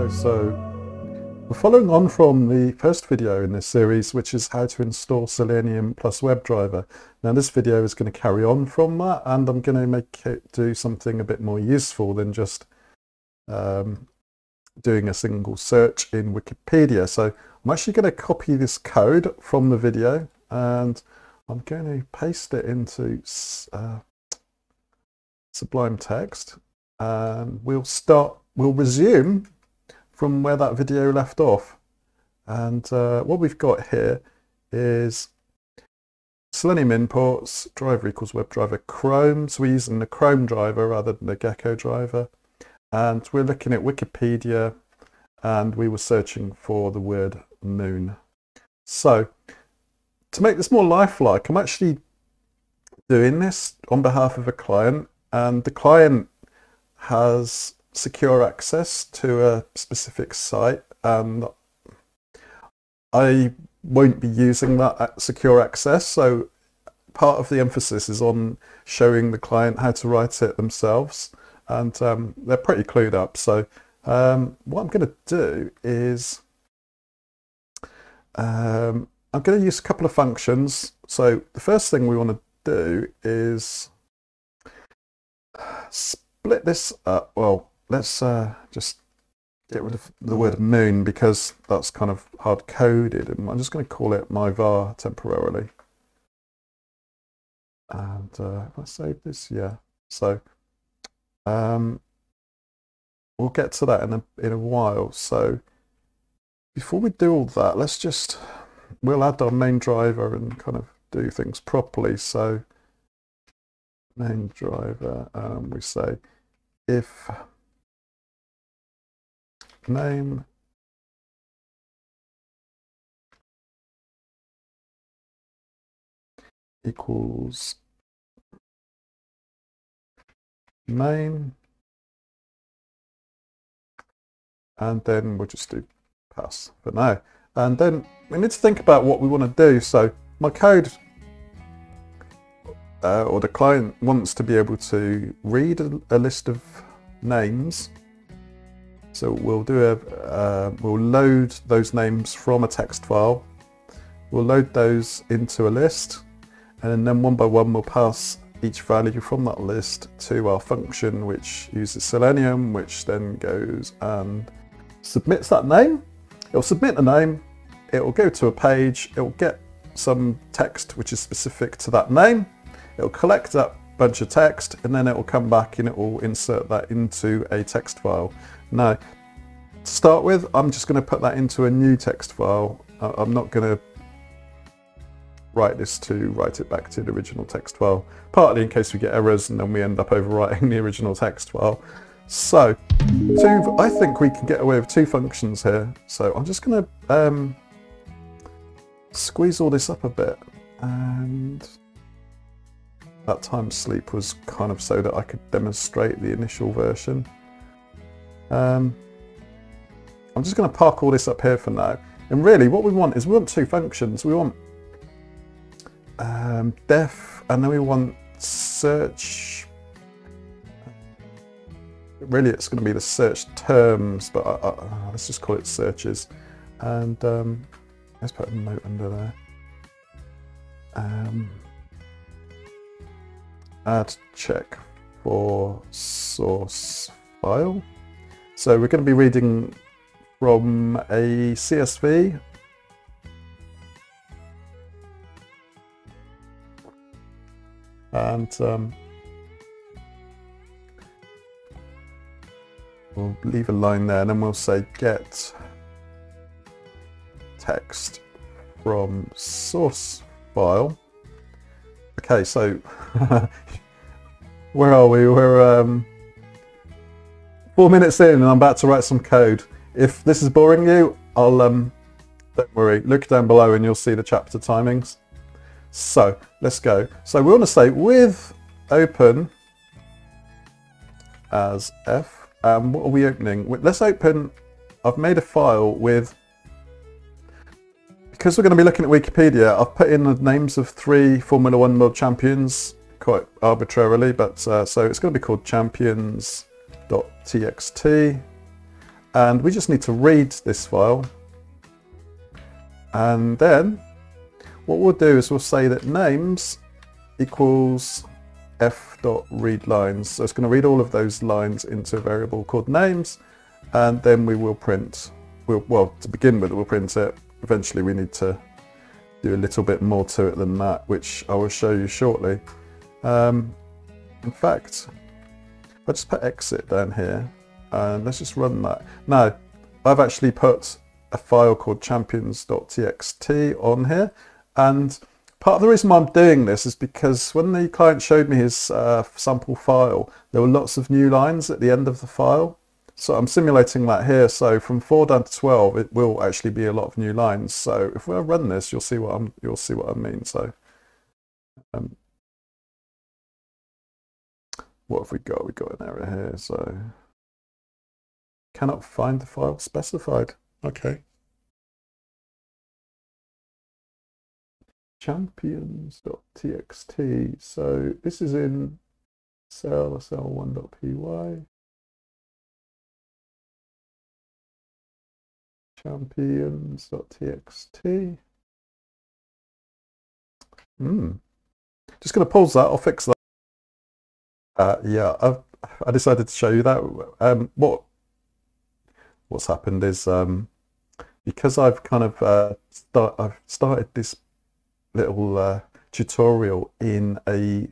guys, so we're following on from the first video in this series, which is how to install Selenium plus WebDriver. Now this video is going to carry on from that, and I'm going to make it do something a bit more useful than just doing a single search in Wikipedia. So I'm actually going to copy this code from the video and I'm going to paste it into Sublime Text, and we'll resume from where that video left off. And what we've got here is Selenium imports, driver equals WebDriver Chrome. So we're using the Chrome driver rather than the Gecko driver. And we're looking at Wikipedia, and we were searching for the word moon. So to make this more lifelike, I'm actually doing this on behalf of a client, and the client has secure access to a specific site, and I won't be using that secure access. So part of the emphasis is on showing the client how to write it themselves, and they're pretty clued up. So what I'm going to do is I'm going to use a couple of functions. So the first thing we want to do is split this up. Well, let's just get rid of the word moon because that's kind of hard coded, and I'm just going to call it my var temporarily. And if I save this, yeah. So we'll get to that in a while. So before we do all that, we'll add our main driver and kind of do things properly. So main driver, we say if name equals main, and then we'll just do pass for now. And then we need to think about what we want to do. So my code or the client wants to be able to read a list of names. So we'll do we'll load those names from a text file. We'll load those into a list, and then one by one we'll pass each value from that list to our function, which uses Selenium, which then goes and submits that name. It'll submit the name, it will go to a page, it will get some text which is specific to that name, it will collect that bunch of text, and then it will come back and it will insert that into a text file. Now, to start with, I'm just going to put that into a new text file. I'm not going to write it back to the original text file, partly in case we get errors and then we end up overwriting the original text file. So I think we can get away with two functions here. So I'm just going to squeeze all this up a bit, and that time sleep was kind of so that I could demonstrate the initial version. I'm just going to park all this up here for now. And really what we want is two functions. We want def, and then we want search. Really it's going to be the search terms, but let's just call it searches. And let's put a note under there. Add check for source file. So we're going to be reading from a CSV. And we'll leave a line there, and then we'll say get text from source file. Okay, so where are we? We're 4 minutes in and I'm about to write some code. If this is boring you, don't worry, look down below and you'll see the chapter timings. So let's go. So we want to say with open as F. What are we opening? Let's open, I've made a file with, because we're going to be looking at Wikipedia, I've put in the names of 3 Formula 1 world champions, quite arbitrarily, but so it's going to be called champions.txt. And we just need to read this file. And then what we'll do is we'll say that names equals f.readLines. So it's going to read all of those lines into a variable called names, and then we will print, well, to begin with, we'll print it. Eventually we need to do a little bit more to it than that, which I will show you shortly. In fact, if I just put exit down here, and let's just run that. Now, I've actually put a file called champions.txt on here, and part of the reason why I'm doing this is because when the client showed me his sample file, there were lots of new lines at the end of the file. So I'm simulating that here. So from 4 down to 12, it will actually be a lot of new lines. So if we run this, you'll see what I mean. So what have we got? We got an error here. So cannot find the file specified. Okay. Champions.txt. So this is in cell1.py. Champions.txt. Just going to pause that. I'll fix that. Yeah, I decided to show you that. What's happened is because I've kind of I've started this little tutorial in a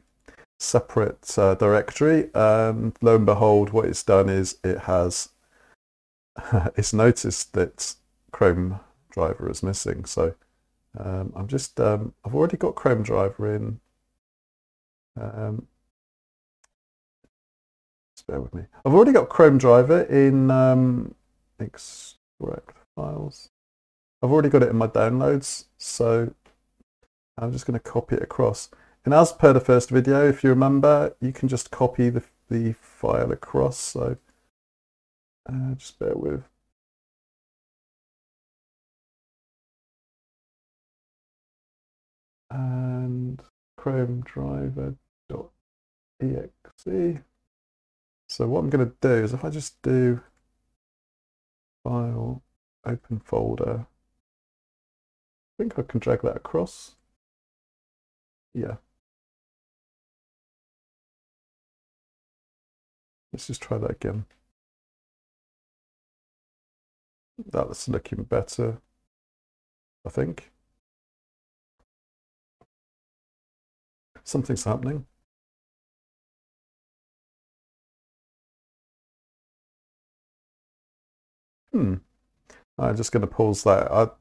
separate directory, and lo and behold, what it's done is it has it's noticed that Chrome driver is missing. So I'm just I've already got Chrome driver in. Just bear with me. I've already got Chrome driver in extract files. I've already got it in my downloads, so I'm just going to copy it across. And as per the first video, if you remember, you can just copy the file across. So just bear with. And Chrome driver.exe. So what I'm going to do is if I just do file, open folder, I think I can drag that across. Yeah. Let's just try that again. That's looking better, I think. Something's happening. I'm just going to pause that.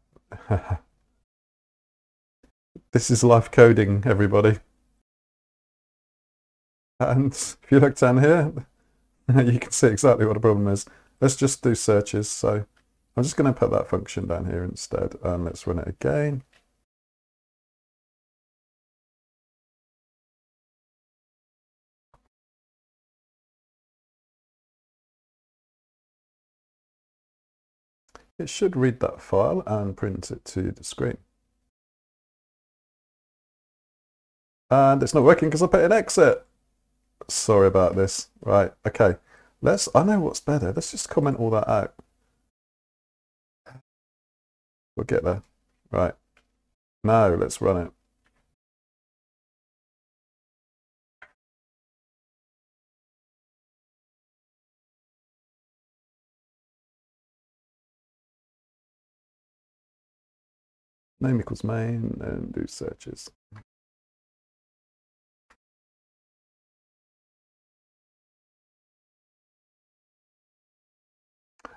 This is live coding, everybody. And if you look down here, you can see exactly what the problem is. Let's just do searches. So I'm just going to put that function down here instead, and let's run it again. It should read that file and print it to the screen. And it's not working because I put an exit. Sorry about this. Right, okay. I know what's better. Let's just comment all that out. We'll get there. Right. Now let's run it. Name equals main and do searches.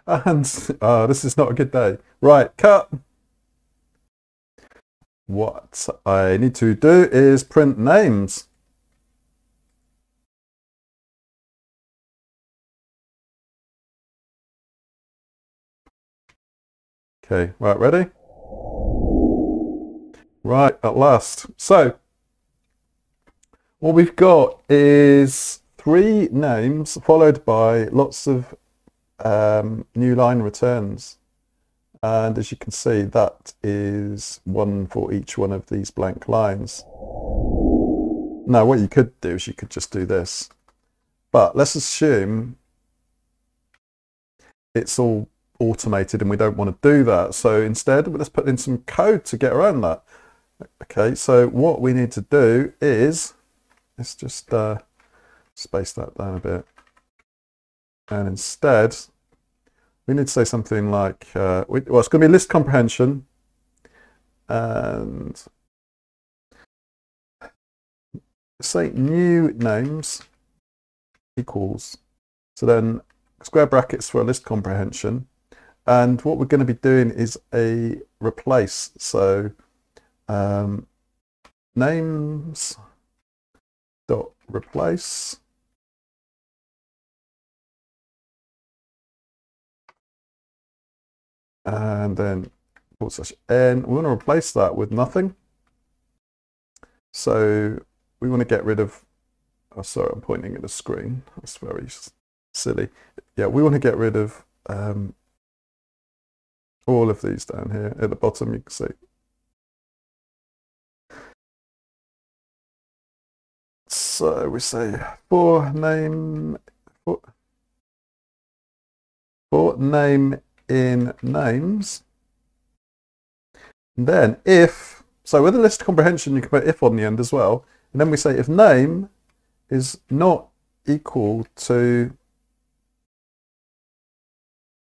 And this is not a good day. Right, cut. What I need to do is print names. Okay, right, ready? Right, at last. So what we've got is 3 names followed by lots of new line returns, and as you can see, that is 1 for each one of these blank lines. Now what you could do is you could just do this, but let's assume it's all automated and we don't want to do that. So instead, let's put in some code to get around that. Okay, so what we need to do is, let's just space that down a bit. And instead, we need to say something like, well, it's going to be list comprehension. And say new names equals, so then square brackets for a list comprehension. And what we're going to be doing is a replace. So names dot replace and then /n. We want to replace that with nothing. So we want to get rid of, oh sorry, I'm pointing at the screen, that's very silly. Yeah, we want to get rid of all of these down here at the bottom, you can see. So we say for name in names. And then if, so with a list comprehension, you can put if on the end as well. And then we say if name is not equal to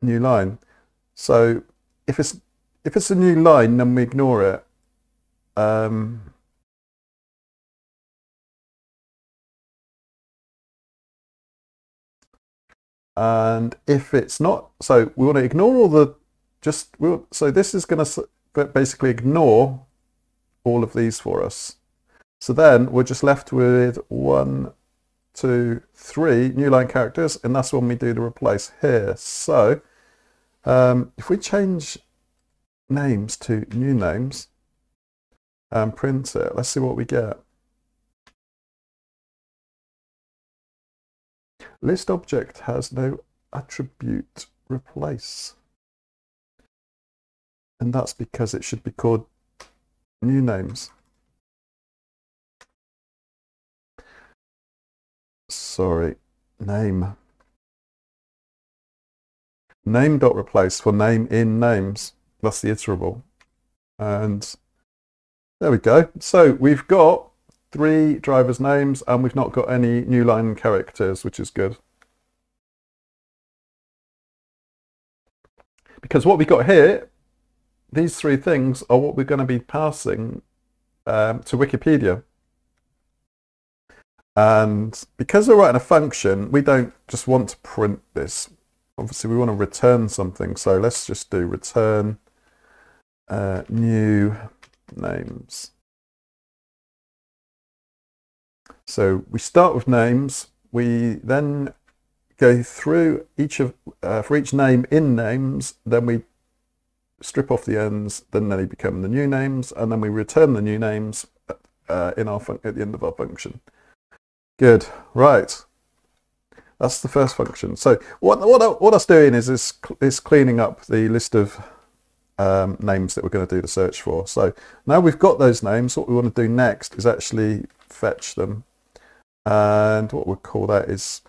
new line. So if it's a new line, then we ignore it. And if it's not, so we want to ignore all the, so this is going to basically ignore all of these for us. So then we're just left with 1, 2, 3 new line characters, and that's when we do the replace here. So if we change names to new names and print it, let's see what we get. List object has no attribute replace. And that's because it should be called new names. Sorry, name. Name.replace for name in names. That's the iterable. And there we go. So we've got 3 drivers' names and we've not got any new line characters, which is good. Because what we got here, these 3 things are what we're going to be passing to Wikipedia. And because we're writing a function, we don't just want to print this. Obviously, we want to return something. So let's just do return new names. So we start with names. We then go through each of, for each name in names, then we strip off the ends, then they become the new names, and then we return the new names in our at the end of our function. Good, right. That's the first function. So what that's doing is cleaning up the list of names that we're going to do the search for. So now we've got those names, what we want to do next is actually fetch them. And what we'll call that is,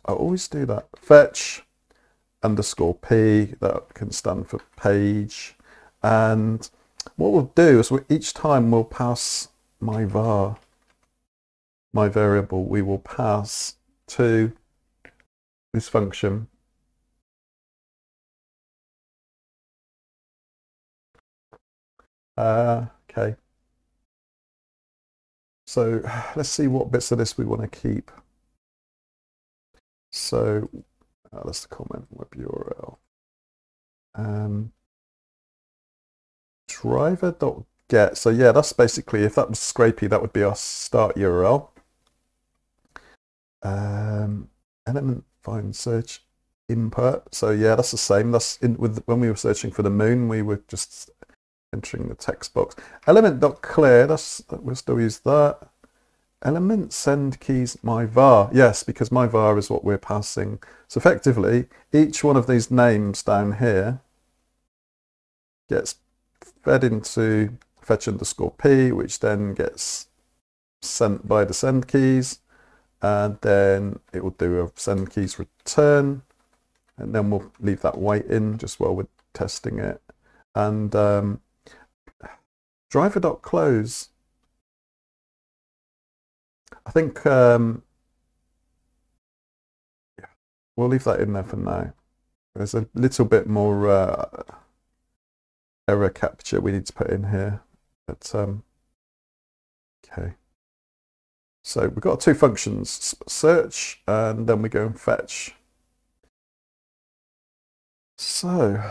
I always do that, fetch underscore p, that can stand for page. And what we'll do is each time we'll pass my var, my variable, we will pass to this function. Okay. So let's see what bits of this we want to keep. So that's the comment web URL. Driver.get. So yeah, that's basically, if that was scrapey, that would be our start URL. Element find search input. So yeah, that's the same. That's when we were searching for the moon, we were just entering the text box. Element.clear, we'll still use that. Element send keys my var. Yes, because my var is what we're passing. So effectively, each one of these names down here gets fed into fetch underscore p, which then gets sent by the send keys, and then it will do a send keys return, and then we'll leave that white in just while we're testing it. And driver.close, I think we'll leave that in there for now. There's a little bit more error capture we need to put in here, but okay. So we've got two functions, search, and then we go and fetch. So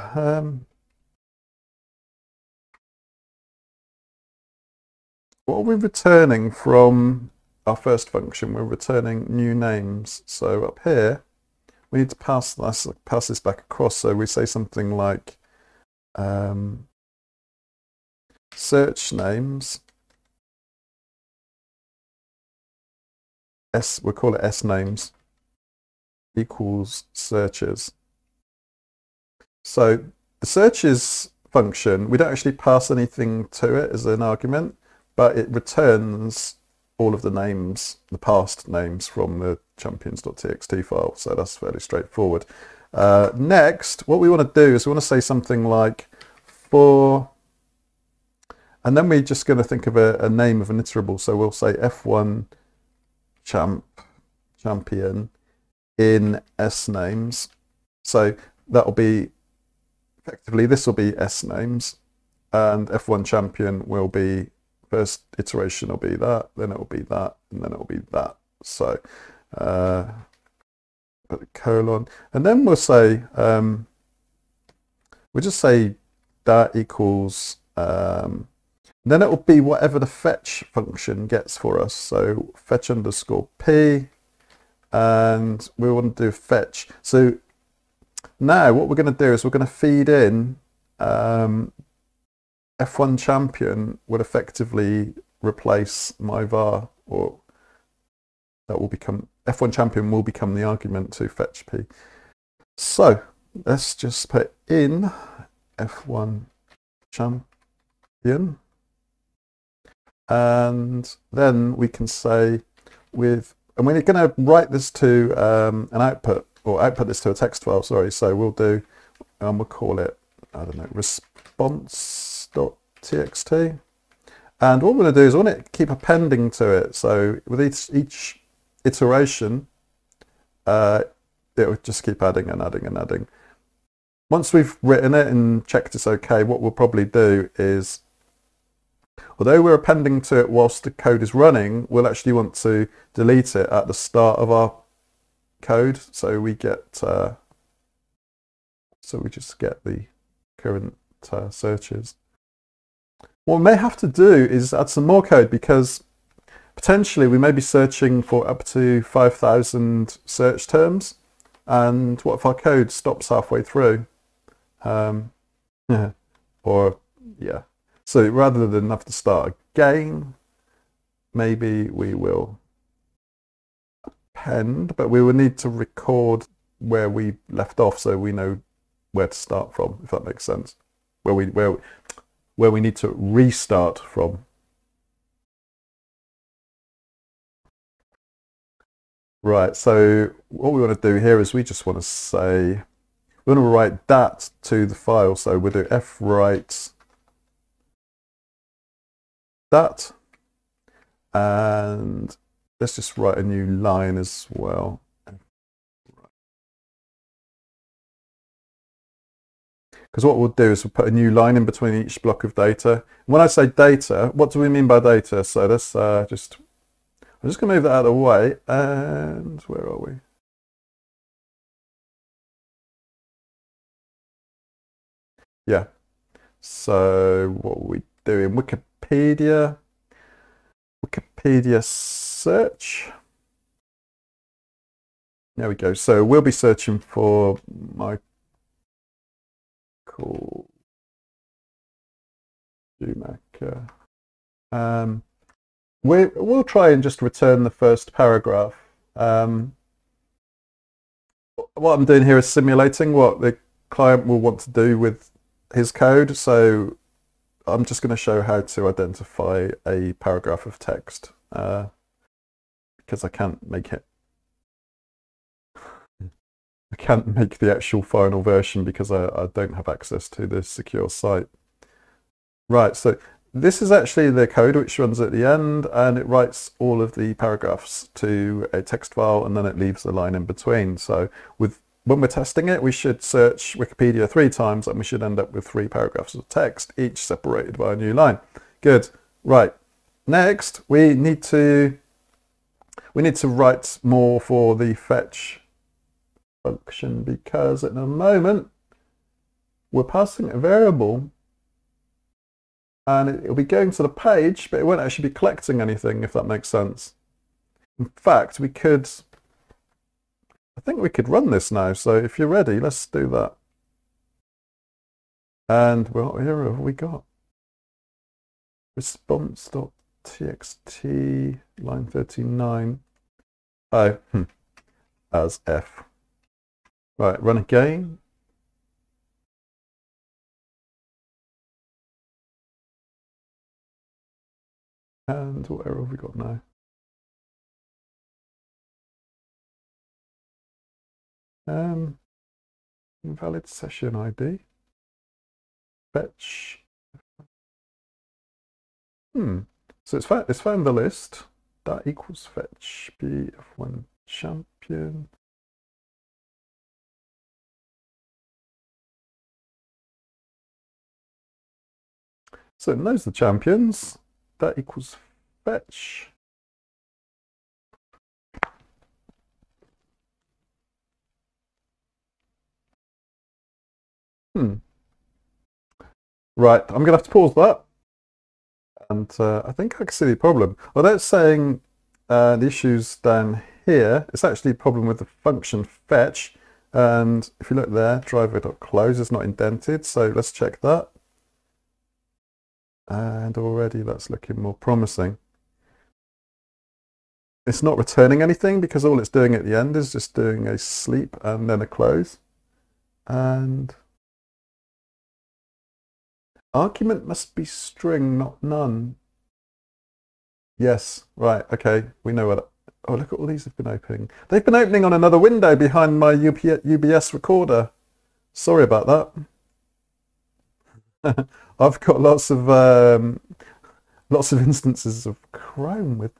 what are we returning from our first function? We're returning new names. So up here, we need to pass this back across. So we say something like search names, we'll call it S names, equals searches. So the searches function, we don't actually pass anything to it as an argument, but it returns all of the names, the past names from the champions.txt file. So that's fairly straightforward. Next, what we want to do is we want to say something like for, and then we're just going to think of a name of an iterable. So we'll say F1 champion in S names. So that'll be, effectively, this will be S names, and F1 champion will be, first iteration will be that, then it will be that, and then it will be that. So put a colon, and then we'll say, we'll just say that equals, then it will be whatever the fetch function gets for us. So fetch underscore p, and we want to do fetch. So now what we're going to do is we're going to feed in F1 champion would effectively replace my var, or that will become, F1 champion will become the argument to fetch p. So let's just put in F1 champion, and then we can say with, and we're going to write this to an output, or output this to a text file, sorry. So we'll do, we'll call it, I don't know, response.txt. And what we're going to do is we want to keep appending to it. So with each iteration, it will just keep adding and adding and adding. Once we've written it and checked it's okay, what we'll probably do is, although we're appending to it whilst the code is running, we'll actually want to delete it at the start of our code, so we get, so we just get the current searches. What we may have to do is add some more code, because potentially we may be searching for up to 5,000 search terms, and what if our code stops halfway through? Or yeah. So rather than have to start again, maybe we will append, but we will need to record where we left off so we know where to start from, if that makes sense. Where we need to restart from. Right, so what we want to do here is we just want to say, we want to write that to the file. So we'll do fwrite that, and let's just write a new line as well. Because what we'll do is we'll put a new line in between each block of data. When I say data, what do we mean by data? So let's I'm just going to move that out of the way, and where are we? Yeah. So what are we doing? Wikipedia search. There we go. So we'll be searching for Michael Schumacher. We'll try and just return the first paragraph. What I'm doing here is simulating what the client will want to do with his code. So I'm just going to show how to identify a paragraph of text, because I can't make it. I can't make the actual final version because I don't have access to this secure site. Right, so this is actually the code which runs at the end, and it writes all of the paragraphs to a text file, and then it leaves the line in between. So when we're testing it, we should search Wikipedia 3 times, and we should end up with 3 paragraphs of text, each separated by a new line. Good. Right. Next, we need to write more for the fetch function, because at the moment we're passing a variable and it'll be going to the page, but it won't actually be collecting anything, if that makes sense. In fact, I think we could run this now. So if you're ready, let's do that. And what error have we got? Response.txt, line 39. Oh, as F. Right, run again. And what error have we got now? Invalid session ID. Fetch. So it's found the list. That equals fetch bf1 champion. So it knows the champions. That equals fetch. Right, I'm going to have to pause that. And I think I can see the problem. Although it's saying the issue's down here, it's actually a problem with the function fetch. And if you look there, driver.close is not indented. So let's check that. And already that's looking more promising. It's not returning anything because all it's doing at the end is just doing a sleep and then a close. And argument must be string, not none. Yes, right, okay, we know what. Oh, look at all these have been opening. They've been opening on another window behind my UBS recorder. Sorry about that. I've got lots of instances of Chrome with.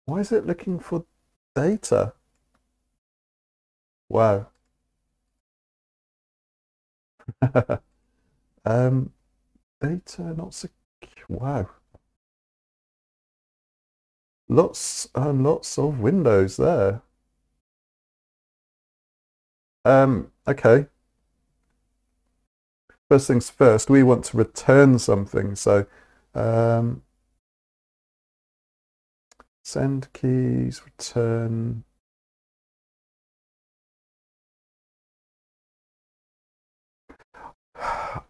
Why is it looking for data? Wow. Data not secure. Wow. Lots and lots of windows there. Okay. First things first, we want to return something. So send keys, return.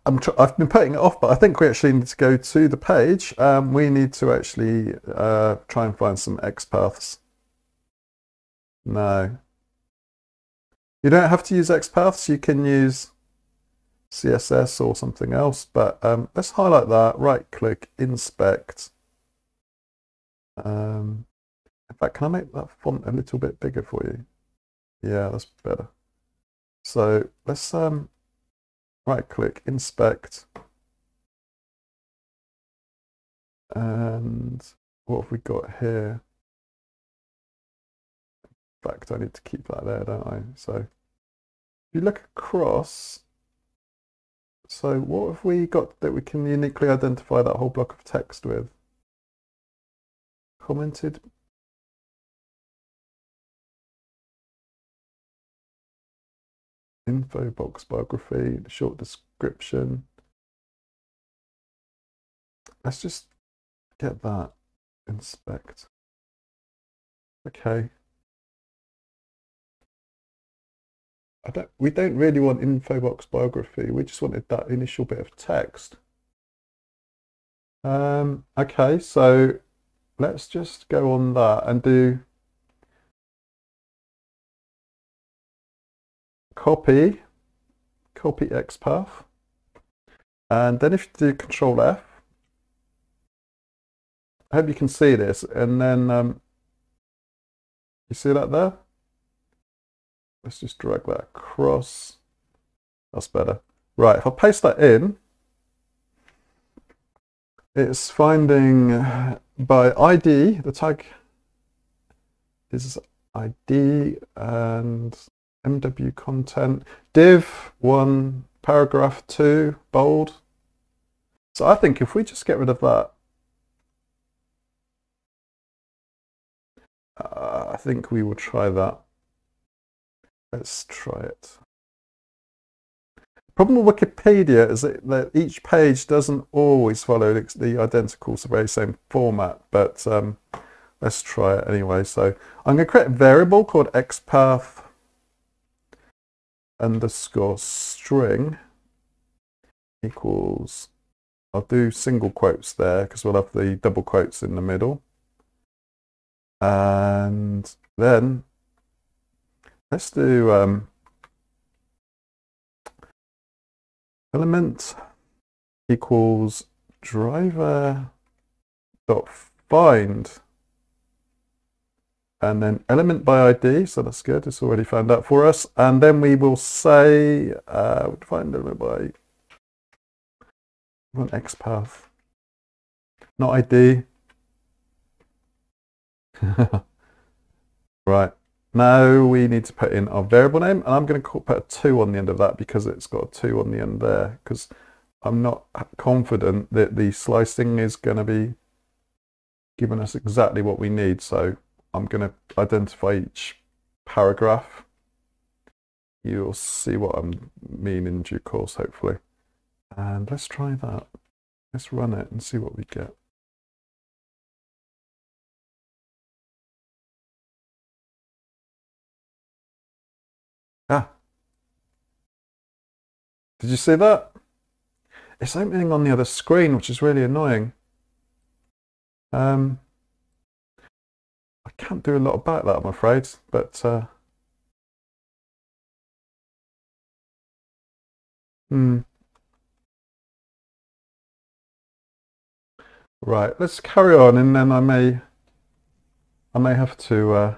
I've been putting it off, but I think we actually need to go to the page. We need to actually try and find some xpaths. No. You don't have to use xpaths. You can use CSS or something else, but let's highlight that, right click, inspect. In fact, can I make that font a little bit bigger for you? Yeah, that's better. So let's right click, inspect. And what have we got here? In fact, I need to keep that there, don't I? So if you look across, so what have we got that we can uniquely identify that whole block of text with? Commented. Info box biography, the short description. Let's just get that. Inspect. Okay. We don't really want info box biography. We just wanted that initial bit of text. Okay, so let's just go on that and do copy xpath. And then if you do Control F, I hope you can see this, and then you see that there? Let's just drag that across. That's better. Right, if I paste that in, it's finding by ID, the tag is ID and MW content, div 1, paragraph 2, bold. So I think if we just get rid of that, I think we will try that. Let's try it. Problem with Wikipedia is that each page doesn't always follow the identical, so very same format, but let's try it anyway. So I'm going to create a variable called xpath underscore string equals, I'll do single quotes there because we'll have the double quotes in the middle. And then let's do element equals driver dot find, and then element by ID, so that's good, it's already found that for us. And then we will say find element by xpath, not ID. Right, now we need to put in our variable name, and I'm going to put a 2 on the end of that because it's got a 2 on the end there, because I'm not confident that the slicing is going to be giving us exactly what we need. So I'm going to identify each paragraph. You'll see what I mean in due course, hopefully. And let's try that. Let's run it and see what we get. Ah, did you see that? It's opening on the other screen, which is really annoying. I can't do a lot about that, I'm afraid, but right, let's carry on, and then I may have to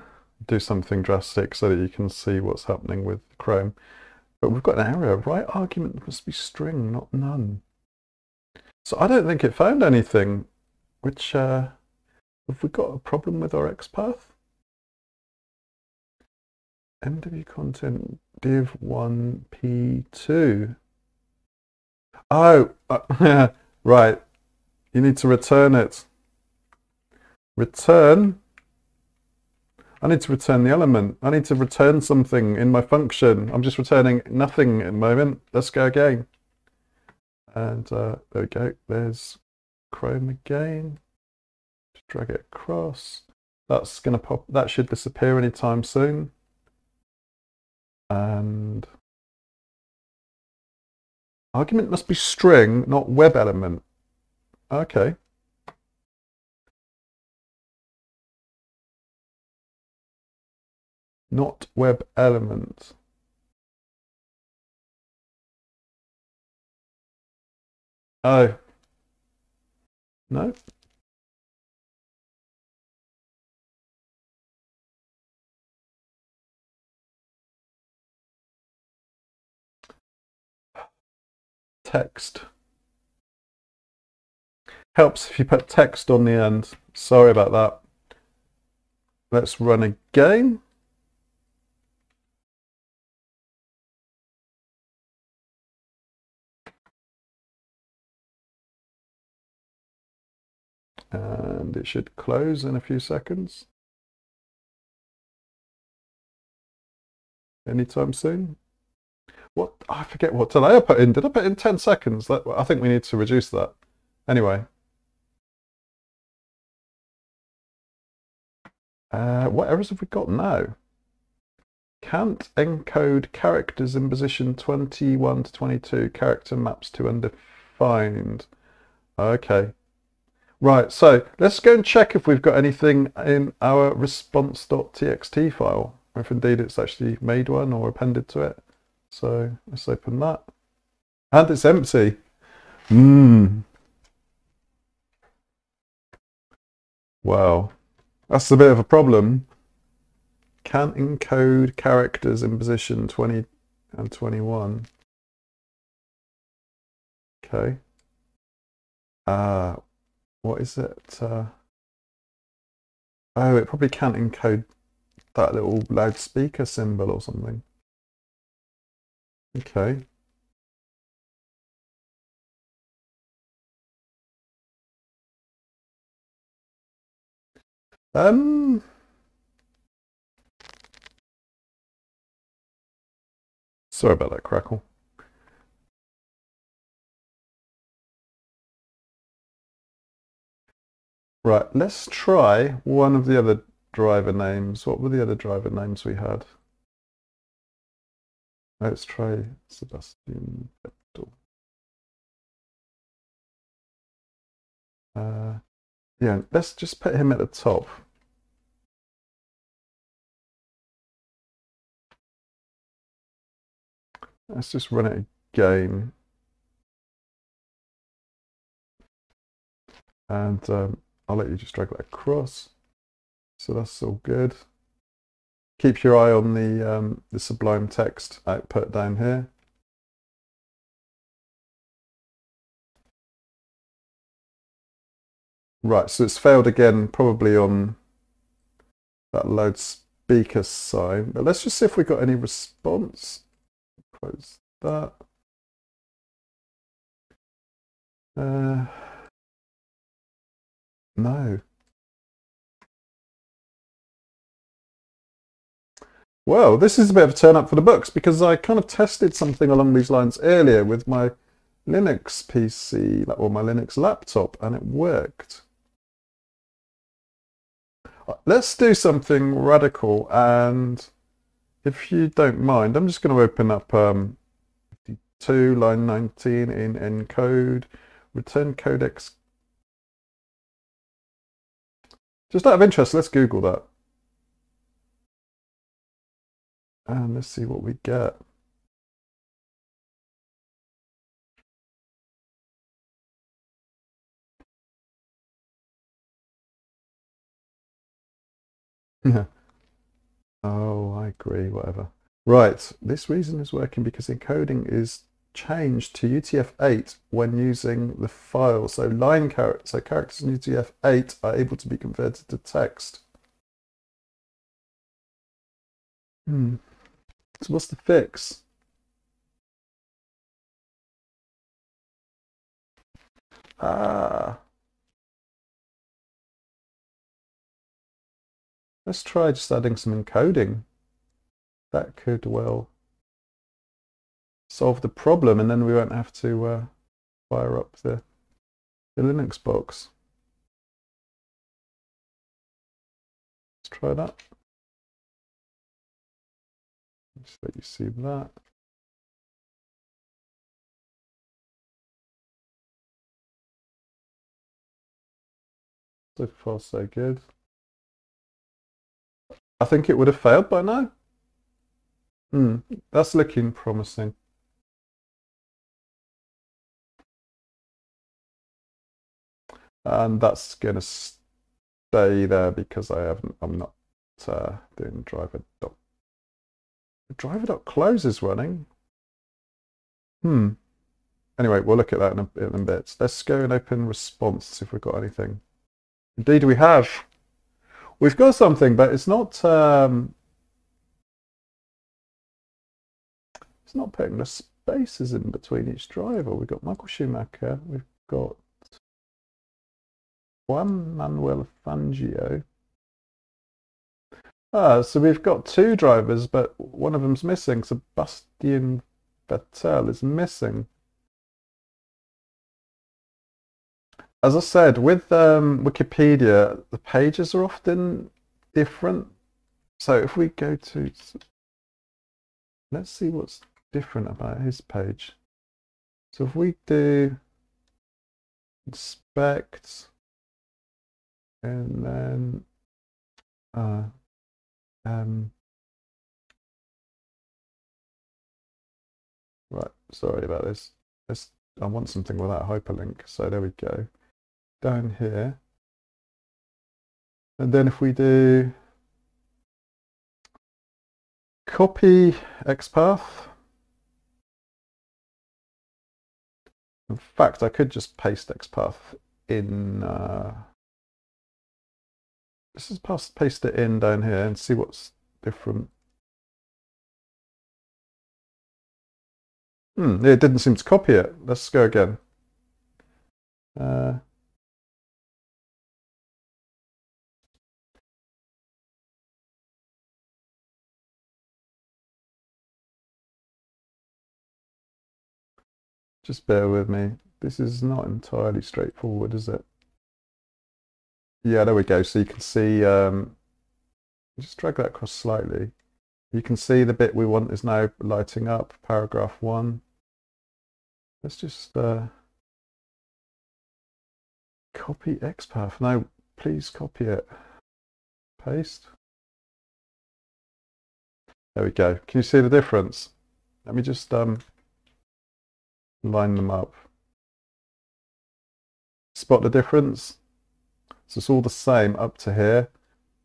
do something drastic so that you can see what's happening with Chrome. But we've got an error. Right argument must be string, not none. So I don't think it found anything. Which have we got a problem with our XPath? MW content div 1 p2. Oh, right. You need to return it. Return. I need to return the element. I need to return something in my function. I'm just returning nothing at the moment. Let's go again. And there we go. There's Chrome again. Just drag it across. That's going to pop. That should disappear anytime soon. And argument must be string, not web element. Okay. Not web element. Oh. No. Text. Helps if you put text on the end. Sorry about that. Let's run again. And it should close in a few seconds. Anytime soon. What? I forget what delay I put in. Did I put in 10 seconds? I think we need to reduce that. Anyway. What errors have we got now? Can't encode characters in position 21 to 22. Character maps to undefined. Okay. Right, so let's go and check if we've got anything in our response.txt file, or if indeed it's actually made one or appended to it. So let's open that. And it's empty. Wow. That's a bit of a problem. can't encode characters in position 20 and 21. Okay. What is it? Oh, it probably can't encode that little loudspeaker symbol or something. Okay. Sorry about that crackle. Right, let's try one of the other driver names. What were the other driver names we had? Let's try Sebastian Vettel. Yeah, let's just put him at the top. Let's just run it again. And I'll let you just drag that across. So that's all good. Keep your eye on the Sublime text output down here. Right, so it's failed again, probably on that loudspeaker sign. But let's just see if we got any response. Close that. No. Well, this is a bit of a turn up for the books because I kind of tested something along these lines earlier with my Linux PC or my Linux laptop, and it worked. Let's do something radical, and if you don't mind, I'm just going to open up 52 line 19 in encode, return codex. Just out of interest, let's Google that. And let's see what we get. Yeah. Oh, I agree, whatever. Right, this reason is working because encoding is changed to UTF-8 when using the file. So characters in UTF-8 are able to be converted to text. So what's the fix? Let's try just adding some encoding. That could well solve the problem, and then we won't have to fire up the Linux box. Let's try that. Just let you see that. So far, so good. I think it would have failed by now. That's looking promising. And that's going to stay there because I'm not doing driver.close is running. Anyway, we'll look at that in a bit. Let's go and open response, see if we've got anything. Indeed, we have. We've got something, but it's not putting the spaces in between each driver. We've got Michael Schumacher. We've got Juan Manuel Fangio. So we've got two drivers, but one of them's missing. Sebastian Vettel is missing. As I said, with Wikipedia, the pages are often different. So if we go to, let's see what's different about his page. So if we do inspect, and then right, sorry about this. I want something without hyperlink. So there we go. Down here. And then if we do copy xpath. In fact, I could just paste xpath in. Let's just paste it in down here and see what's different. It didn't seem to copy it. Let's go again. Just bear with me. This is not entirely straightforward, is it? Yeah, there we go. So you can see, just drag that across slightly. You can see the bit we want is now lighting up, paragraph 1. Let's just copy xpath. No, please copy it. Paste. There we go. Can you see the difference? Let me just line them up. Spot the difference? So it's all the same up to here,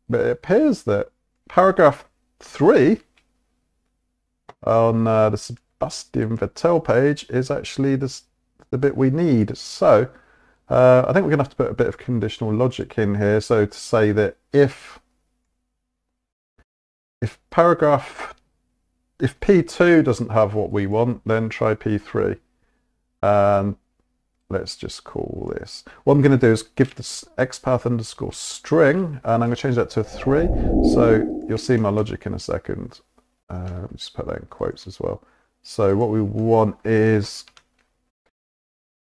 but it appears that paragraph 3 on the Sebastian Vettel page is actually the bit we need. So I think we're going to have to put a bit of conditional logic in here. So to say that if P2 doesn't have what we want, then try P3. And let's just call this. What I'm going to do is give this xpath underscore string, and I'm going to change that to a 3. So you'll see my logic in a second. Let me just put that in quotes as well. So what we want is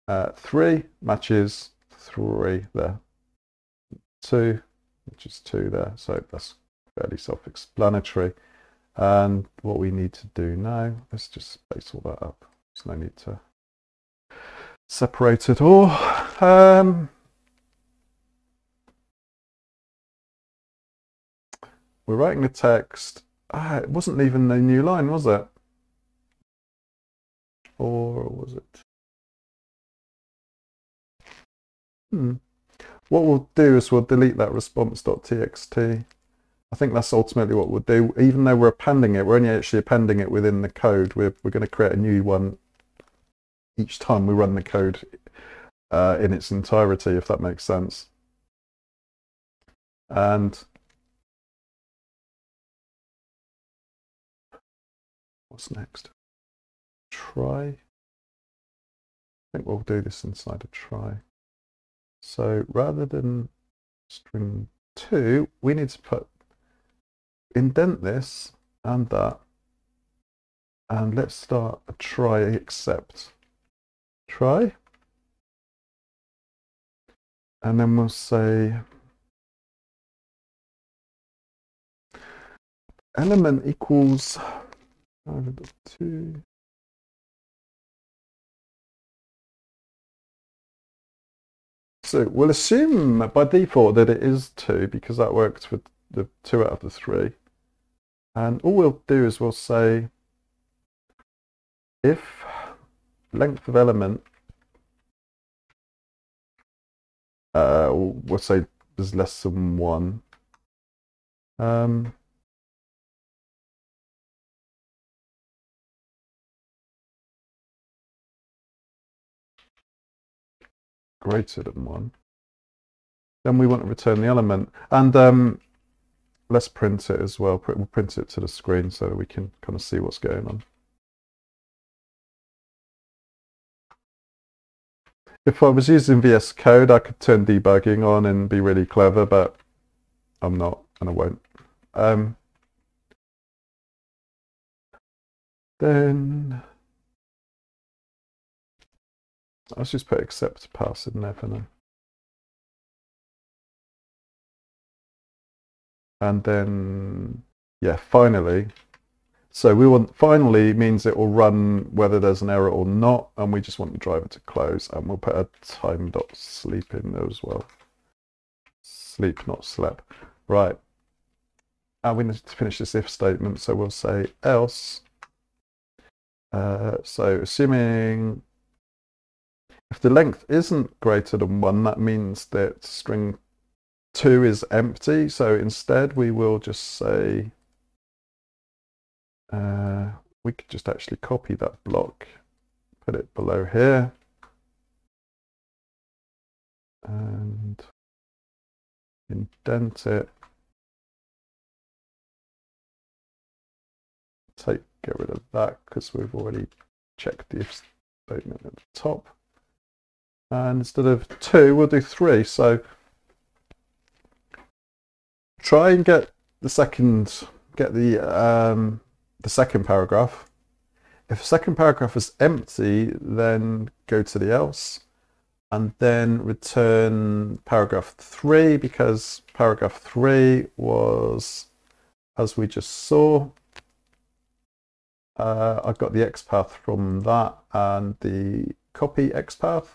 3 matches 3 there. 2, which is 2 there. So that's fairly self-explanatory. And what we need to do now, let's just space all that up. There's no need to separate it all. We're writing the text. It wasn't even the new line, was it? Or was it? What we'll do is we'll delete that response.txt. I think that's ultimately what we'll do. Even though we're appending it, we're only actually appending it within the code. We're going to create a new one each time we run the code in its entirety, if that makes sense. And what's next? Try. I think we'll do this inside a try. So rather than string 2, we need to indent this and that. And let's start a try except. Try, and then we'll say element equals 5.2. So we'll assume by default that it is 2 because that worked with the 2 out of the 3. And all we'll do is we'll say if length of element, we'll say is less than 1. Greater than 1. Then we want to return the element. And let's print it as well. We'll print it to the screen so that we can kind of see what's going on. If I was using VS Code, I could turn debugging on and be really clever, but I'm not, and I won't. Then let's just put except pass in there for now. And then, yeah, finally. So we want finally means it will run whether there's an error or not, and we just want the driver to close, and we'll put a time.sleep in there as well. Sleep, not slep. Right. And we need to finish this if statement, so we'll say else. So assuming if the length isn't greater than 1, that means that string 2 is empty. So instead we will just say We could just actually copy that block, put it below here, and indent it. Get rid of that because we've already checked the if statement at the top. And instead of 2, we'll do 3. So try and get the second paragraph. If the second paragraph is empty, then go to the else and then return paragraph 3, because paragraph 3 was, as we just saw, I got the xpath from that and the copy xpath.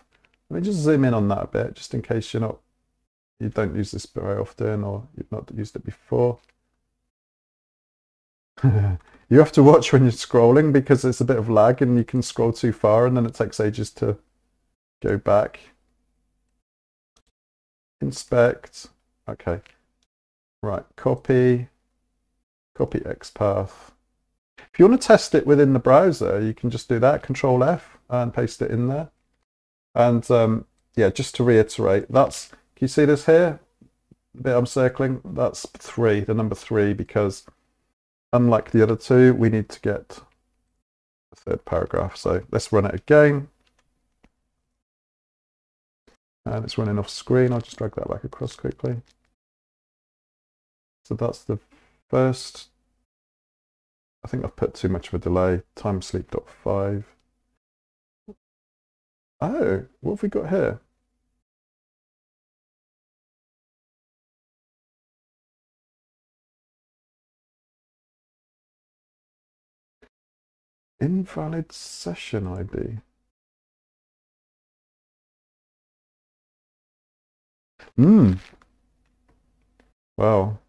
Let me just zoom in on that a bit, just in case you don't use this very often or you've not used it before. You have to watch when you're scrolling because it's a bit of lag and you can scroll too far and then it takes ages to go back. Inspect. Okay. Right. Copy xpath. If you want to test it within the browser, you can just do that, Control F, and paste it in there. And yeah, just to reiterate, can you see this here? The bit I'm circling, that's 3, the number 3, because unlike the other 2, we need to get a third paragraph. So let's run it again. And it's running off screen. I'll just drag that back across quickly. So that's the first. I think I've put too much of a delay. Timesleep.5. Oh, what have we got here? Invalid session ID. Well,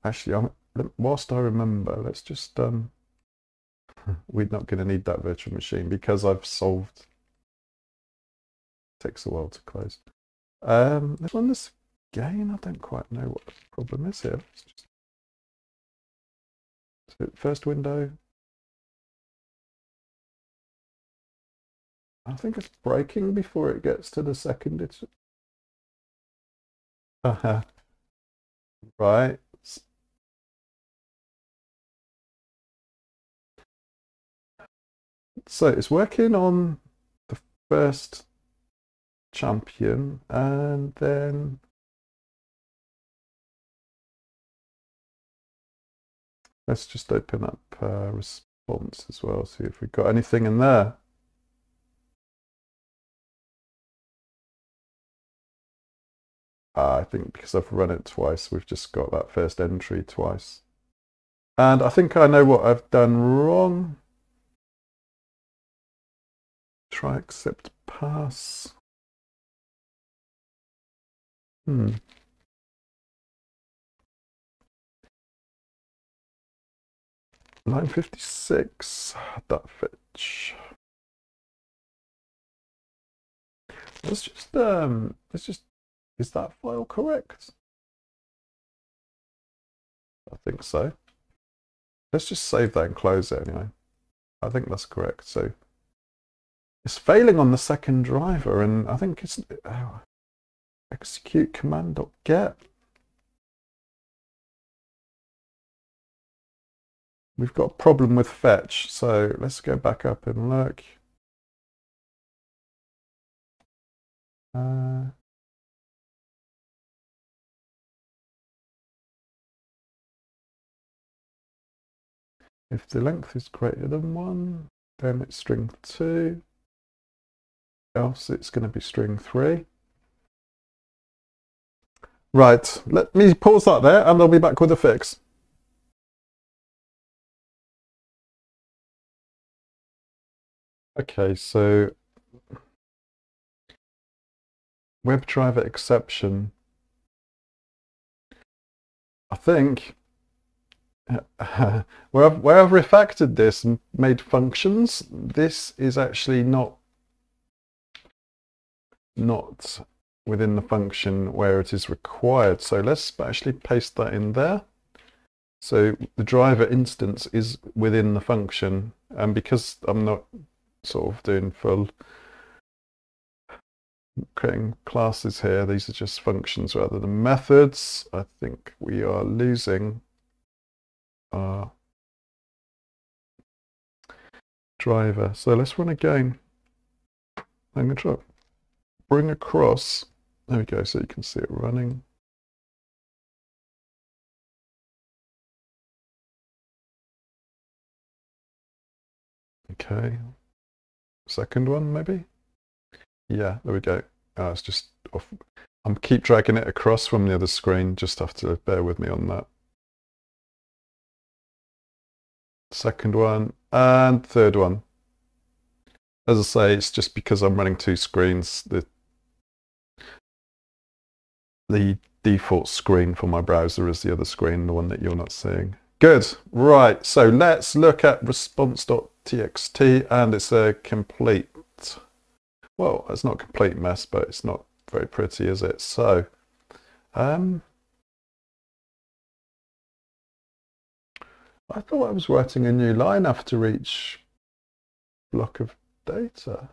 actually, whilst I remember, let's just we're not going to need that virtual machine because I've solved. Takes a while to close. Let's run this again. I don't quite know what the problem is here. So first window. I think it's breaking before it gets to the second. It's right. So it's working on the first champion, and then let's just open up response as well, see if we've got anything in there. I think because I've run it twice, we've just got that first entry twice. And I think I know what I've done wrong. Try accept pass. Line 56, that fetch. Let's just, is that file correct? I think so. Let's just save that and close it anyway. I think that's correct. So it's failing on the second driver, and I think it's execute command.get. We've got a problem with fetch, so let's go back up and look. If the length is greater than 1, then it's string 2, else it's going to be string 3. Right, let me pause that there and I'll be back with a fix. Okay, so WebDriver exception. I think where I've refactored this and made functions, this is actually not within the function where it is required. So let's actually paste that in there. So the driver instance is within the function, and because I'm not sort of doing full creating classes here, these are just functions rather than methods, I think we are losing our driver. So let's run again. I'm going to try bring across. There we go, so you can see it running. Okay, second one maybe. Yeah, there we go. It's just off. I'm keep dragging it across from the other screen. Just have to bear with me on that. Second one and third one. As I say, it's just because I'm running two screens. The default screen for my browser is the other screen, the one that you're not seeing. Good. Right. So let's look at response.txt, and it's a complete. Well, it's not a complete mess, but it's not very pretty, is it? So, I thought I was writing a new line after each block of data.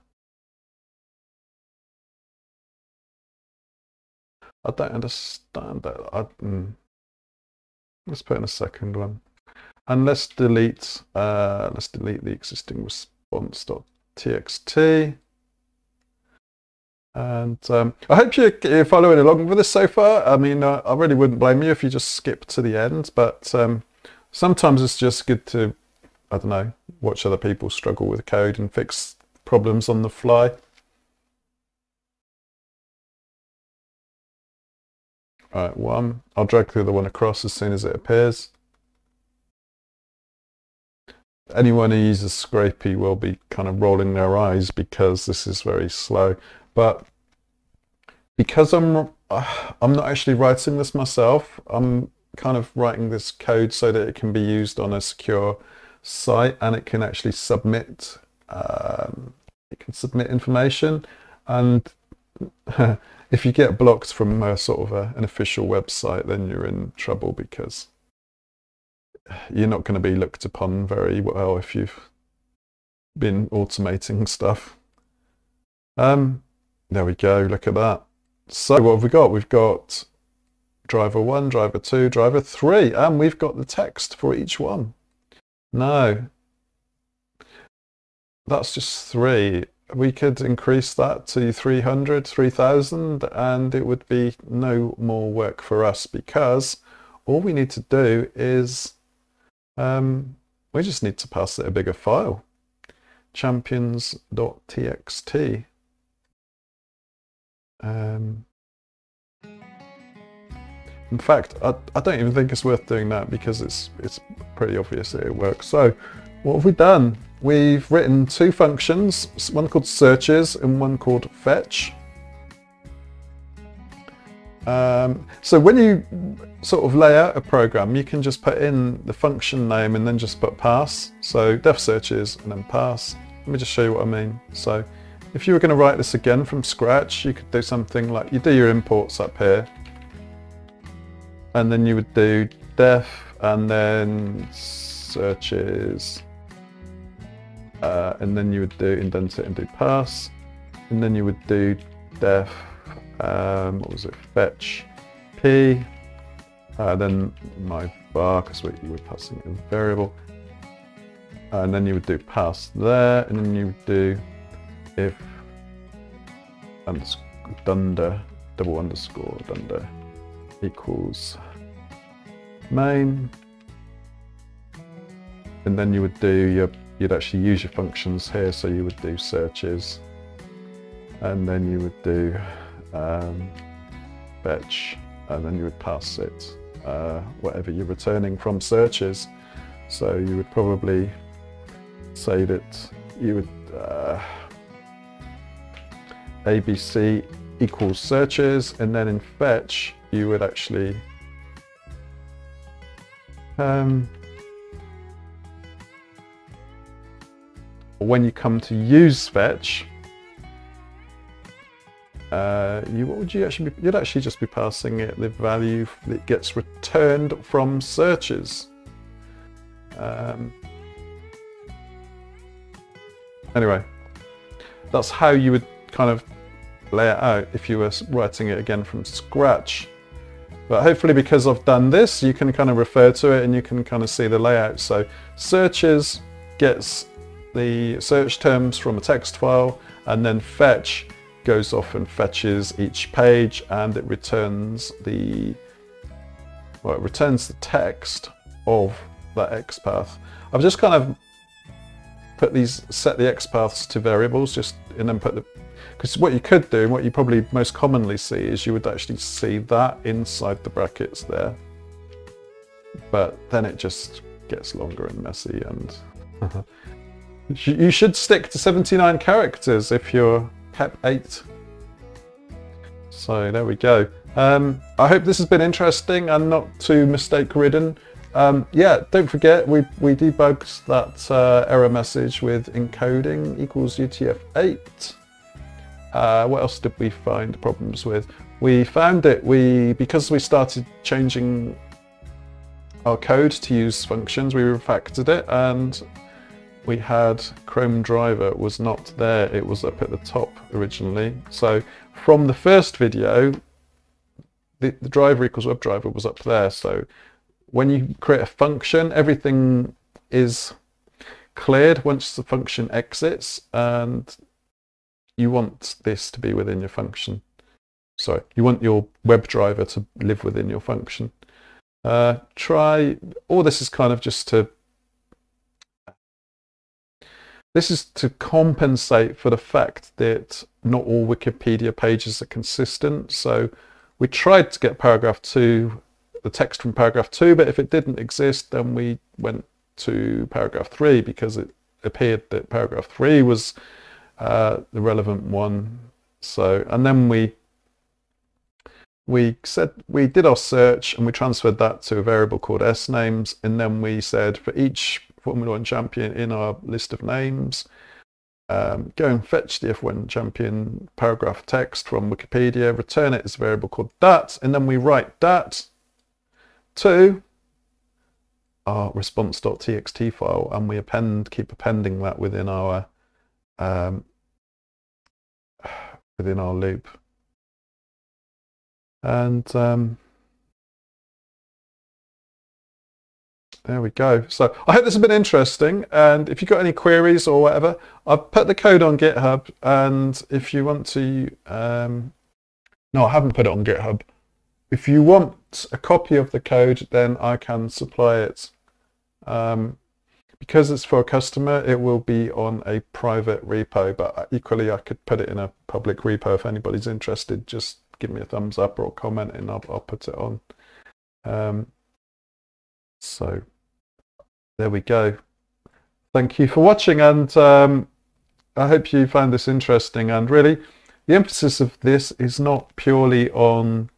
I don't understand that. Let's put in a second one, and let's delete the existing response.txt. And I hope you're following along with this so far. I mean, I really wouldn't blame you if you just skip to the end, but sometimes it's just good to, I don't know, watch other people struggle with code and fix problems on the fly. All right, one. I'll drag the other one across as soon as it appears. Anyone who uses Scrapey will be kind of rolling their eyes because this is very slow. But because I'm not actually writing this myself, I'm kind of writing this code so that it can be used on a secure site and it can actually submit information. And if you get blocked from sort of an official website, then you're in trouble because you're not going to be looked upon very well if you've been automating stuff. There we go, look at that. So what have we got? We've got driver 1, driver 2, driver 3, and we've got the text for each one. No, that's just 3. We could increase that to 300, 3000, and it would be no more work for us because all we need to do is we just need to pass it a bigger file. Champions.txt. In fact, I don't even think it's worth doing that because it's pretty obvious that it works. So what have we done? We've written two functions, one called searches and one called fetch. So when you sort of lay out a program, you can just put in the function name and then just put pass. So def searches and then pass. Let me just show you what I mean. So if you were going to write this again from scratch, you could do something like, you do your imports up here, and then you would do def and then searches, and then you would do indent it and do pass, and then you would do def, what was it, fetch p, then my bar, because we're passing a variable, and then you would do pass there, and then you would do if dunder, double underscore dunder equals main, and then you would do you'd actually use your functions here, so you would do searches, and then you would do fetch, and then you would pass it whatever you're returning from searches. So you would probably say that you would ABC equals searches, and then in fetch you would actually when you come to use fetch, what would you actually be? You'd actually just be passing it the value that gets returned from searches. Anyway, that's how you would kind of lay it out if you were writing it again from scratch. But hopefully, because I've done this, you can kind of refer to it and you can kind of see the layout. So searches gets the search terms from a text file, and then fetch goes off and fetches each page, and it returns the text of that XPath. I've just kind of set the XPaths to variables, and then put the, because what you could do, and what you probably most commonly see, is you would actually see that inside the brackets there. But then it just gets longer and messy, and you should stick to 79 characters if you're Cap 8. So there we go. I hope this has been interesting and not too mistake-ridden. Yeah, don't forget, we debugged that error message with encoding equals UTF-8. What else did we find problems with? We found it, because we started changing our code to use functions, we refactored it, and we had Chrome driver was not there. It was up at the top originally. So from the first video, the driver equals WebDriver was up there. So when you create a function, everything is cleared once the function exits, and you want this to be within your function. Sorry, you want your WebDriver to live within your function. All this is kind of just to, this is to compensate for the fact that not all Wikipedia pages are consistent. So we tried to get paragraph 2, the text from paragraph 2, but if it didn't exist, then we went to paragraph 3, because it appeared that paragraph 3 was the relevant one. So, and then we did our search and we transferred that to a variable called sNames, and then we said for each Formula 1 champion in our list of names, go and fetch the F1 champion paragraph text from Wikipedia, return it as a variable called dat, and then we write dat to our response.txt file, and we keep appending that within our loop. And there we go. So I hope this has been interesting, and if you've got any queries or whatever, I've put the code on GitHub, and if you want to, no, I haven't put it on GitHub. If you want a copy of the code, then I can supply it. Because it's for a customer, it will be on a private repo, but equally I could put it in a public repo. If anybody's interested, just give me a thumbs up or a comment and I'll put it on. So there we go. Thank you for watching, and I hope you found this interesting. And really, the emphasis of this is not purely on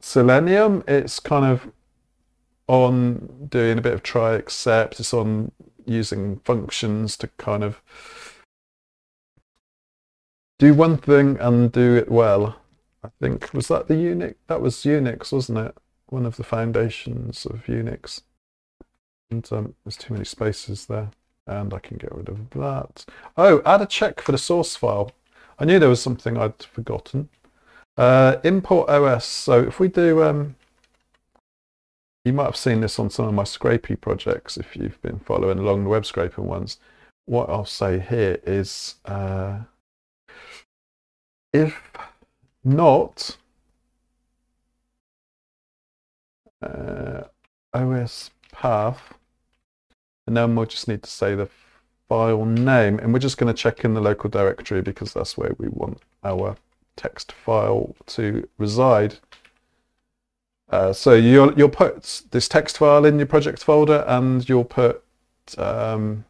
Selenium. It's kind of on doing a bit of try except. It's on using functions to kind of do one thing and do it well. I think, was that the Unix? That was Unix, wasn't it? One of the foundations of Unix. And there's too many spaces there, and I can get rid of that. Oh, add a check for the source file. I knew there was something I'd forgotten. Import OS. So if we do, you might have seen this on some of my scrapey projects if you've been following along the web scraping ones. What I'll say here is, if not OS path, and then we'll just need to say the file name, and we're just going to check in the local directory because that's where we want our text file to reside. So you'll put this text file in your project folder, and you'll put Chrome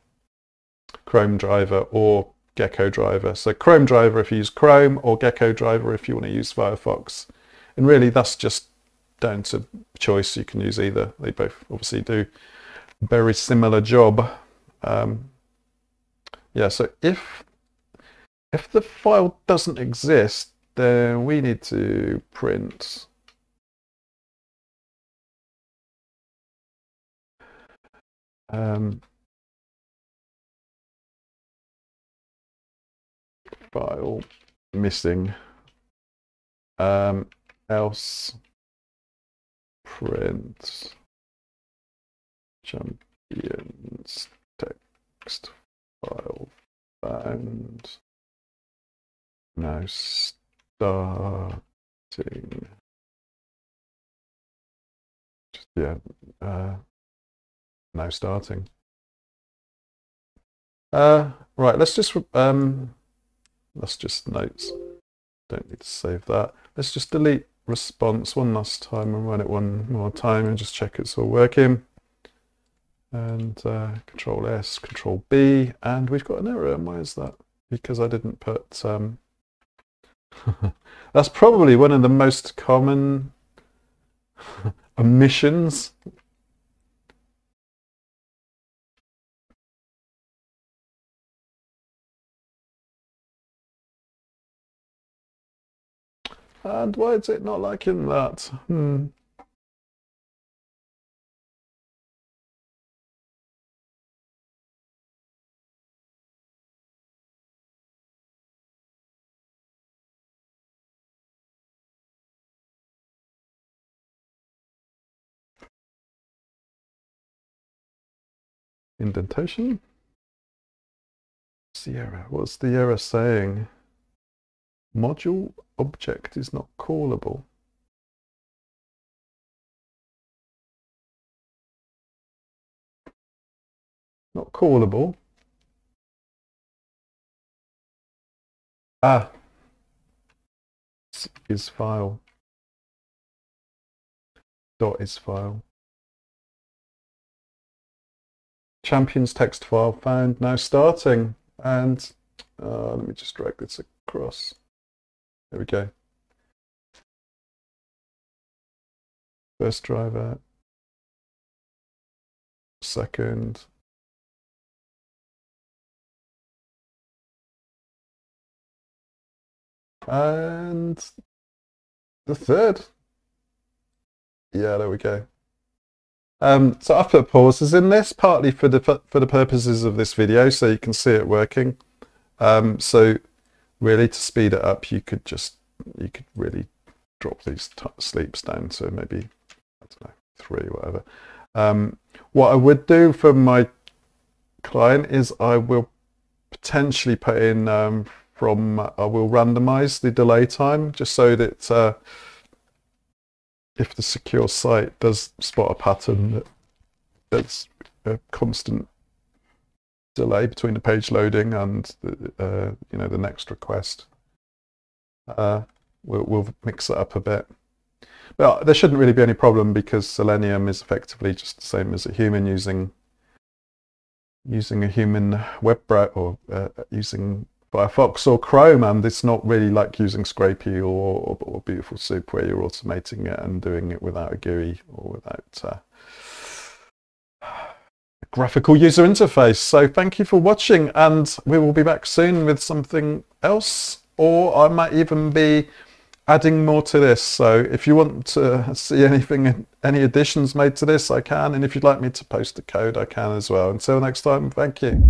driver or Gecko driver. So Chrome driver if you use Chrome, or Gecko driver if you want to use Firefox. And really that's just down to choice. You can use either. They both obviously do a very similar job. Yeah, so if the file doesn't exist, then we need to print file missing, else print champions text file found, now starting, yeah, now starting. Right, let's just notes, don't need to save that. Let's just delete response one last time and run it one more time and just check it's all working. And Control S, Control B, and we've got an error. And why is that? Because I didn't put that's probably one of the most common omissions. And why is it not liking that? Indentation? What's the error? What's the error saying? Module object is not callable. Not callable. Ah, is file. Dot is file. Champions text file found, now starting. And let me just drag this across. There we go. First driver. Second. And the third. Yeah, there we go. So I've put pauses in this, partly for the purposes of this video, so you can see it working. So really, to speed it up, you could really drop these sleeps down to maybe, I don't know, 3, whatever. What I would do for my client is I will potentially put in I will randomize the delay time, just so that if the secure site does spot a pattern that's a constant delay between the page loading and the, the next request, we'll mix it up a bit. But there shouldn't really be any problem, because Selenium is effectively just the same as a human using a human web browser, or using Firefox or Chrome, and it's not really like using Scrapey or Beautiful Soup, where you're automating it and doing it without a GUI or without a graphical user interface. So thank you for watching, and we will be back soon with something else, or I might even be adding more to this. So if you want to see anything, any additions made to this, I can, and if you'd like me to post the code, I can as well. Until next time, thank you.